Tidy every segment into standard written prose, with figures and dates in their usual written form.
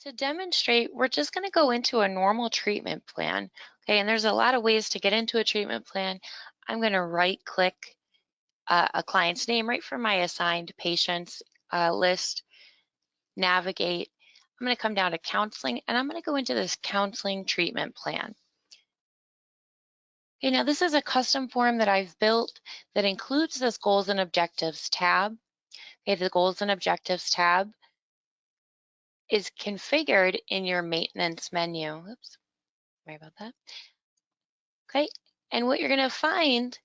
To demonstrate, we're just going to go into a normal treatment plan. Okay, and there's a lot of ways to get into a treatment plan. I'm going to right click a client's name right from my assigned patients list, navigate. I'm going to come down to counseling and I'm going to go into this counseling treatment plan. Okay, now this is a custom form that I've built that includes this goals and objectives tab. Okay, the goals and objectives tab is configured in your maintenance menu. Oops, sorry about that. Okay, and what you're gonna find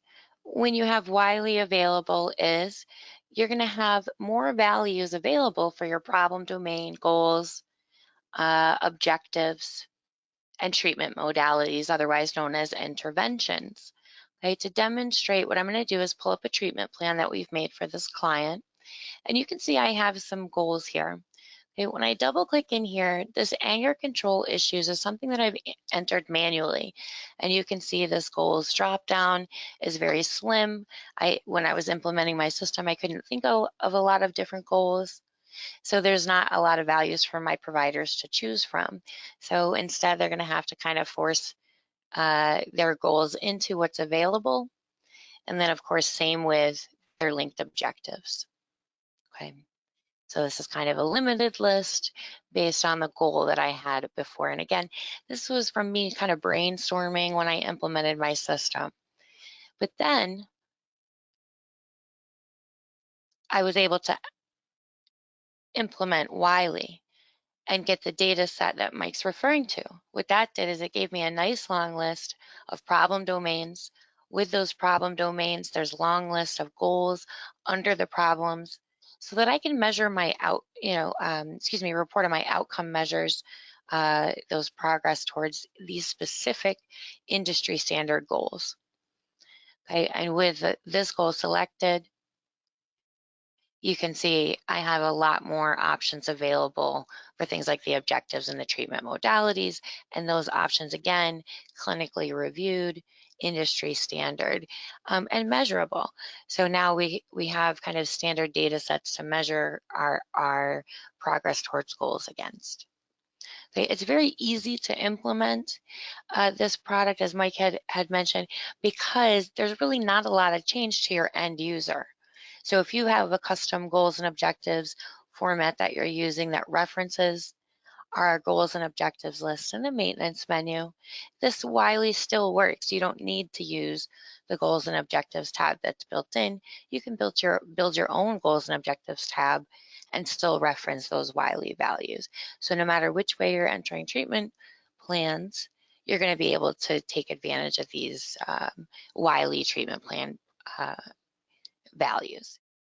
when you have Wiley available is you're gonna have more values available for your problem domain, goals, objectives, and treatment modalities, otherwise known as interventions. Okay, to demonstrate, what I'm gonna do is pull up a treatment plan that we've made for this client, and you can see I have some goals here. Okay, when I double click in here, this anger control issues is something that I've entered manually. And you can see this goals drop down is very slim. When I was implementing my system, I couldn't think of a lot of different goals. So there's not a lot of values for my providers to choose from. So instead, they're gonna have to kind of force their goals into what's available. And then of course, same with their linked objectives, okay? So this is kind of a limited list based on the goal that I had before. And again, this was from me kind of brainstorming when I implemented my system. But then I was able to implement Wiley and get the data set that Mike's referring to. What that did is it gave me a nice long list of problem domains. With those problem domains, there's long list of goals under the problems so that I can measure my report on my outcome measures, those progress towards these specific industry standard goals. Okay, and with this goal selected, you can see I have a lot more options available for things like the objectives and the treatment modalities, and those options, again, clinically reviewed, industry standard, and measurable. So now we have kind of standard data sets to measure our progress towards goals against. Okay, it's very easy to implement this product, as Mike had mentioned, because there's really not a lot of change to your end user. So if you have a custom goals and objectives format that you're using that references our goals and objectives list in the maintenance menu, this Wiley still works. You don't need to use the goals and objectives tab that's built in. You can build your own goals and objectives tab and still reference those Wiley values. So no matter which way you're entering treatment plans, you're going to be able to take advantage of these Wiley treatment plan values.